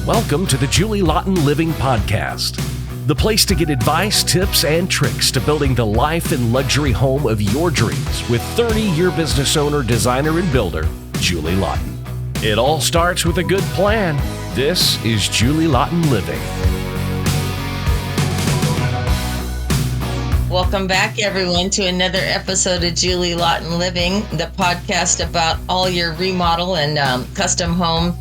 Welcome to the Julie Laughton Living Podcast, the place to get advice, tips, and tricks to building the life and luxury home of your dreams with 30-year business owner, designer, and builder, Julie Laughton. It all starts with a good plan. This is Julie Laughton Living. Welcome back, everyone, to another episode of Julie Laughton Living, the podcast about all your remodel and custom home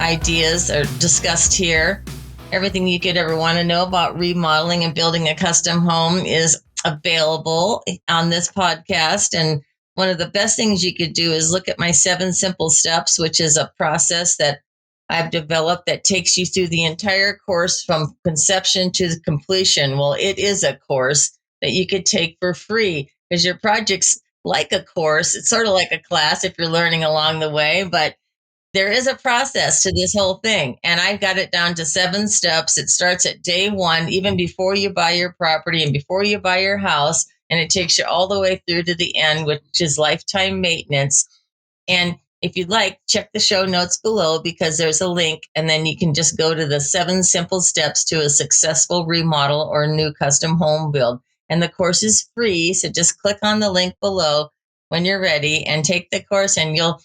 ideas are discussed here. Everything you could ever want to know about remodeling and building a custom home is available on this podcast. And one of the best things you could do is look at my 7 simple steps, which is a process that I've developed that takes you through the entire course from conception to completion. Well, it is a course that you could take for free because your project's like a course. It's sort of like a class if you're learning along the way, but there is a process to this whole thing. And I've got it down to 7 steps. It starts at day 1, even before you buy your property and before you buy your house. And it takes you all the way through to the end, which is lifetime maintenance. And if you'd like, check the show notes below because there's a link. And then you can just go to the 7 simple steps to a successful remodel or new custom home build. And the course is free. So just click on the link below when you're ready and take the course, and you'll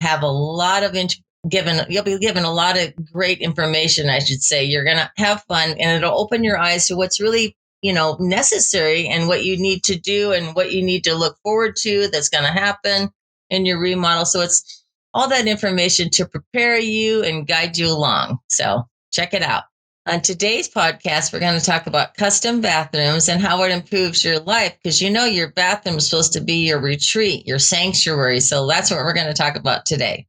have a lot of you'll be given a lot of great information, I should say. You're going to have fun, and it'll open your eyes to what's really, necessary and what you need to do and what you need to look forward to that's going to happen in your remodel. So it's all that information to prepare you and guide you along. So check it out. On today's podcast, we're going to talk about custom bathrooms and how it improves your life, because your bathroom is supposed to be your retreat, your sanctuary. So that's what we're going to talk about today.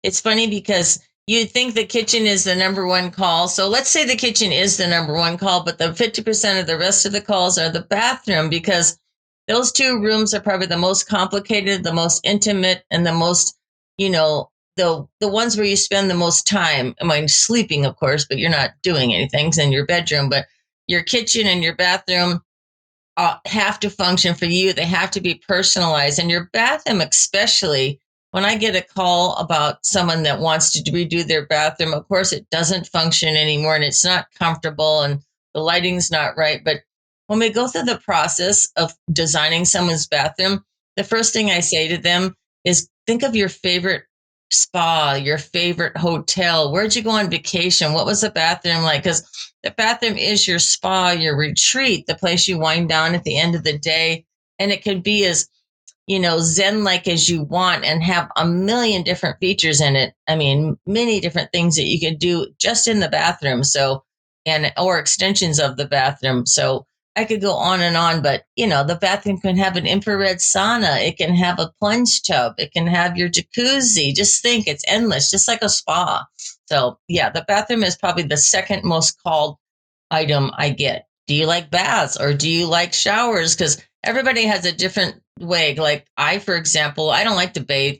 It's funny because you'd think the kitchen is the number one call. So let's say the kitchen is the number one call, but the 50% of the rest of the calls are the bathroom, because those 2 rooms are probably the most complicated, the most intimate, and the most, the ones where you spend the most time. I mean, sleeping, of course, but you're not doing anything in your bedroom. But your kitchen and your bathroom have to function for you. They have to be personalized. And your bathroom, especially, when I get a call about someone that wants to redo their bathroom, of course, it doesn't function anymore and it's not comfortable and the lighting's not right. But when we go through the process of designing someone's bathroom, the first thing I say to them is think of your favorite spa, your favorite hotel. Where'd you go on vacation? What was the bathroom like? Because the bathroom is your spa, your retreat, the place you wind down at the end of the day. And it can be as, Zen-like as you want and have a million different features in it. I mean, many different things that you can do just in the bathroom. Or extensions of the bathroom. So I could go on, but the bathroom can have an infrared sauna. It can have a plunge tub. It can have your jacuzzi. Just think, it's endless, just like a spa. So yeah, the bathroom is probably the second most called item I get. Do you like baths or do you like showers? Because everybody has a different way. Like for example, I don't like to bathe.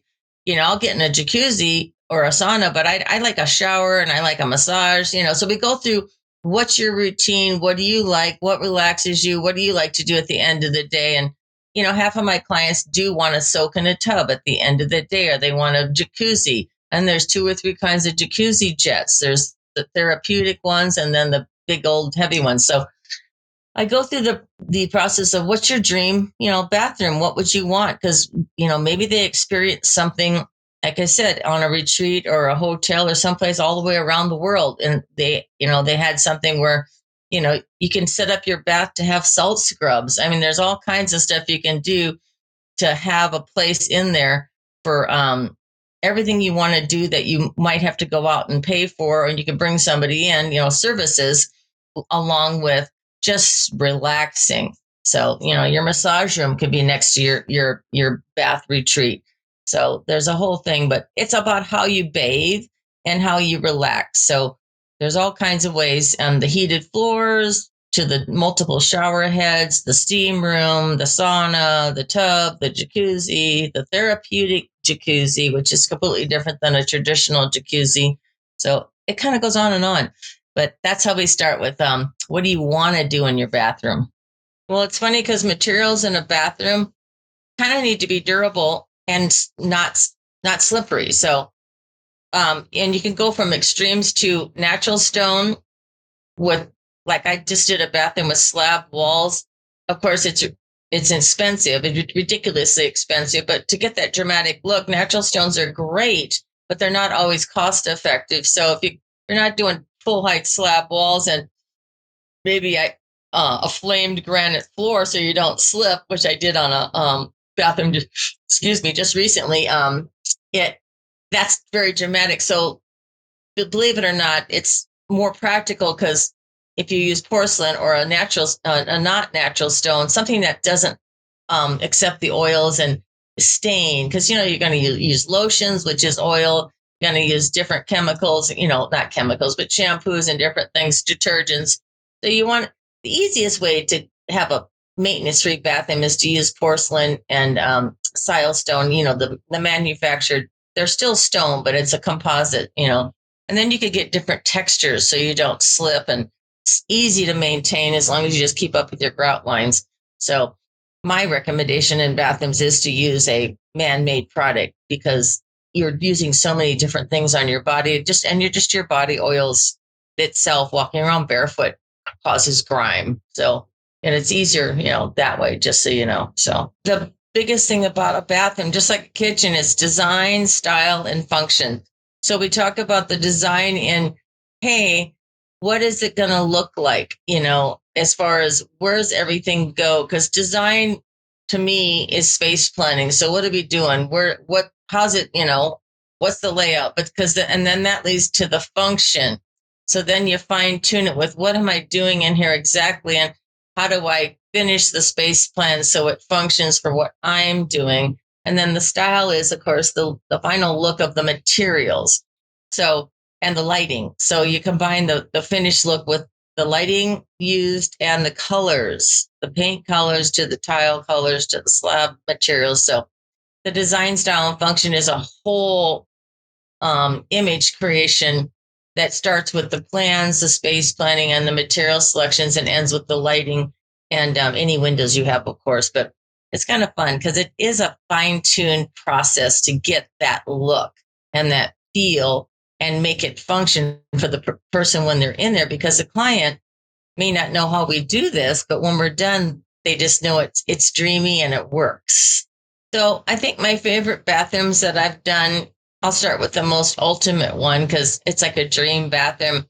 I'll get in a jacuzzi or a sauna, but I like a shower and I like a massage, so we go through what's your routine? What do you like? What relaxes you? What do you like to do at the end of the day? And, half of my clients do want to soak in a tub at the end of the day, or they want a jacuzzi. And there's 2 or 3 kinds of jacuzzi jets. There's the therapeutic ones and then the big old heavy ones. So I go through the process of what's your dream, bathroom? What would you want? Because, maybe they experience something, like I said, on a retreat or a hotel or someplace all the way around the world. And they had something where, you can set up your bath to have salt scrubs. I mean, there's all kinds of stuff you can do to have a place in there for everything you want to do that you might have to go out and pay for, and you can bring somebody in, services along with just relaxing. So, your massage room could be next to your bath retreat. So there's a whole thing, but it's about how you bathe and how you relax. So there's all kinds of ways, the heated floors to the multiple shower heads, the steam room, the sauna, the tub, the jacuzzi, the therapeutic jacuzzi, which is completely different than a traditional jacuzzi. So it kind of goes on. But that's how we start with, what do you want to do in your bathroom? Well, it's funny because materials in a bathroom kind of need to be durable and not slippery. So And you can go from extremes to natural stone with, like I just did a bathroom with slab walls. Of course, it's expensive, it's ridiculously expensive, but to get that dramatic look, natural stones are great, but they're not always cost effective. So if you're not doing full height slab walls and maybe a flamed granite floor so you don't slip, which I did on a bathroom, excuse me, just recently, that's very dramatic. So believe it or not, it's more practical because if you use porcelain or a not natural stone, something that doesn't accept the oils and stain, because you're going to use lotions, which is oil. You're going to use different chemicals, not chemicals, but shampoos and different things, detergents. So you want the easiest way to have a maintenance-free bathroom is to use porcelain and silestone. The manufactured, they're still stone, but it's a composite. And then you could get different textures so you don't slip, and it's easy to maintain as long as you just keep up with your grout lines. So my recommendation in bathrooms is to use a man-made product because you're using so many different things on your body. Your body oils itself. Walking around barefoot causes grime. So, and it's easier, that way, just so you know. So the biggest thing about a bathroom, just like a kitchen, is design, style, and function. So we talk about the design in, hey, what is it going to look like, as far as where's everything go? Because design to me is space planning. So what are we doing? How's it, what's the layout? And then that leads to the function. So then you fine tune it with what am I doing in here exactly? And how do I finish the space plan so it functions for what I'm doing? And then the style is, of course, the final look of the materials. So, and the lighting. So you combine the finished look with the lighting used and the colors, the paint colors to the tile colors to the slab materials. So the design, style, and function is a whole image creation that starts with the plans, the space planning, and the material selections, and ends with the lighting and any windows you have, of course. But it's kind of fun because it is a fine-tuned process to get that look and that feel and make it function for the person when they're in there, because the client may not know how we do this, but when we're done, they just know it's dreamy and it works. So I think my favorite bathrooms that I've done, I'll start with the most ultimate one because it's like a dream bathroom.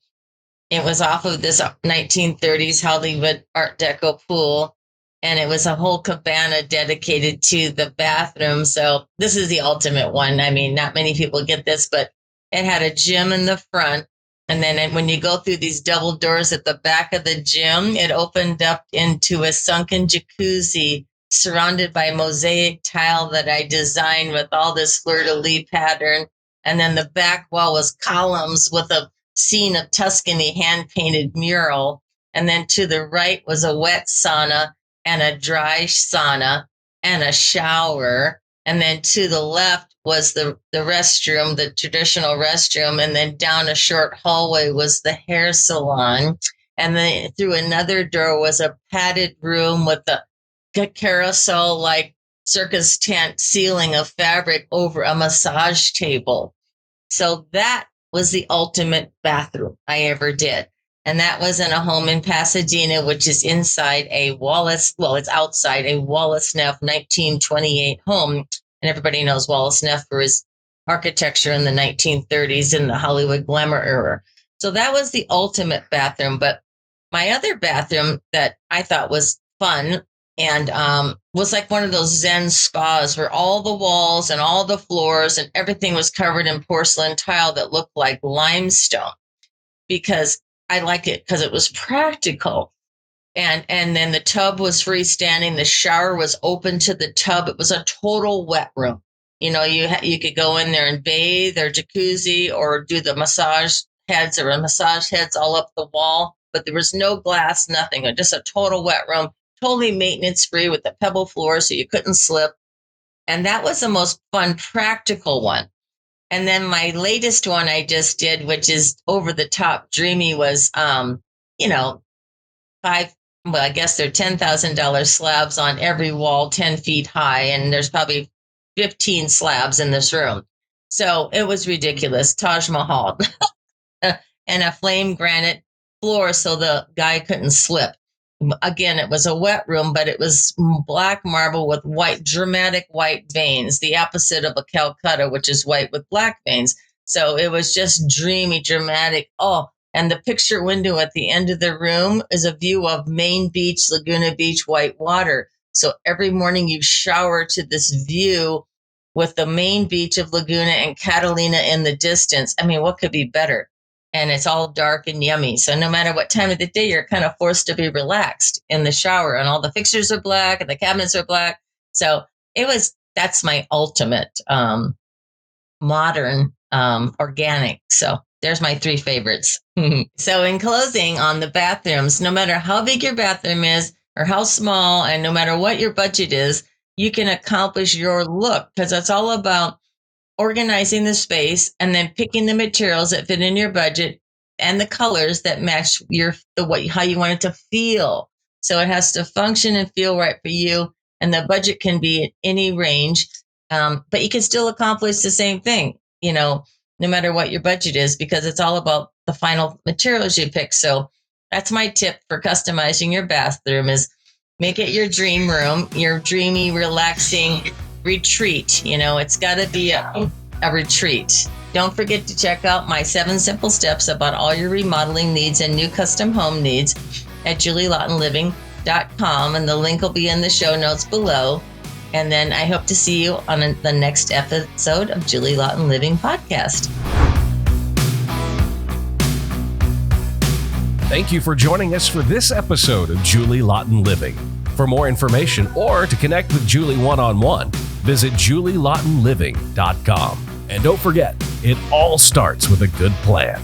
It was off of this 1930s Hollywood Art Deco pool, and it was a whole cabana dedicated to the bathroom. So this is the ultimate one. I mean, not many people get this, but it had a gym in the front. And then when you go through these double doors at the back of the gym, it opened up into a sunken jacuzzi surrounded by mosaic tile that I designed with all this fleur-de-lis pattern. And then the back wall was columns with a scene of Tuscany hand-painted mural. And then to the right was a wet sauna and a dry sauna and a shower. And then to the left was the restroom, the traditional restroom. And then down a short hallway was the hair salon. And then through another door was a padded room with a carousel-like circus tent ceiling of fabric over a massage table. So that was the ultimate bathroom I ever did. And that was in a home in Pasadena, which is inside it's outside a Wallace Neff 1928 home. And everybody knows Wallace Neff for his architecture in the 1930s in the Hollywood glamour era. So that was the ultimate bathroom. But my other bathroom that I thought was fun and was like one of those Zen spas where all the walls and all the floors and everything was covered in porcelain tile that looked like limestone, because I like it because it was practical. And then the tub was freestanding. The shower was open to the tub. It was a total wet room. You could go in there and bathe or jacuzzi or do the massage heads all up the wall. But there was no glass, nothing. Just a total wet room, totally maintenance free with a pebble floor so you couldn't slip. And that was the most fun, practical one. And then my latest one I just did, which is over the top dreamy, was, I guess they're $10,000 slabs on every wall, 10 feet high. And there's probably 15 slabs in this room. So it was ridiculous. Taj Mahal and a flame granite floor so the guy couldn't slip. Again, it was a wet room, but it was black marble with white, dramatic white veins, the opposite of a Calcutta, which is white with black veins. So it was just dreamy, dramatic. Oh, and the picture window at the end of the room is a view of Main Beach, Laguna Beach, white water. So every morning you shower to this view with the main beach of Laguna and Catalina in the distance. I mean, what could be better? And it's all dark and yummy. So no matter what time of the day, you're kind of forced to be relaxed in the shower, and all the fixtures are black and the cabinets are black. So that's my ultimate modern organic. So there's my 3 favorites. So in closing on the bathrooms, no matter how big your bathroom is or how small, and no matter what your budget is, you can accomplish your look, because it's all about organizing the space and then picking the materials that fit in your budget and the colors that match how you want it to feel. So it has to function and feel right for you. And the budget can be at any range, but you can still accomplish the same thing, no matter what your budget is, because it's all about the final materials you pick. So that's my tip for customizing your bathroom: is make it your dream room, your dreamy, relaxing retreat. It's got to be a retreat. Don't forget to check out my 7 simple steps about all your remodeling needs and new custom home needs at julielaughtonliving.com, and the link will be in the show notes below. And then I hope to see you on the next episode of Julie Laughton Living Podcast. Thank you for joining us for this episode of Julie Laughton Living. For more information or to connect with Julie one-on-one, visit julielaughtonliving.com. And don't forget, it all starts with a good plan.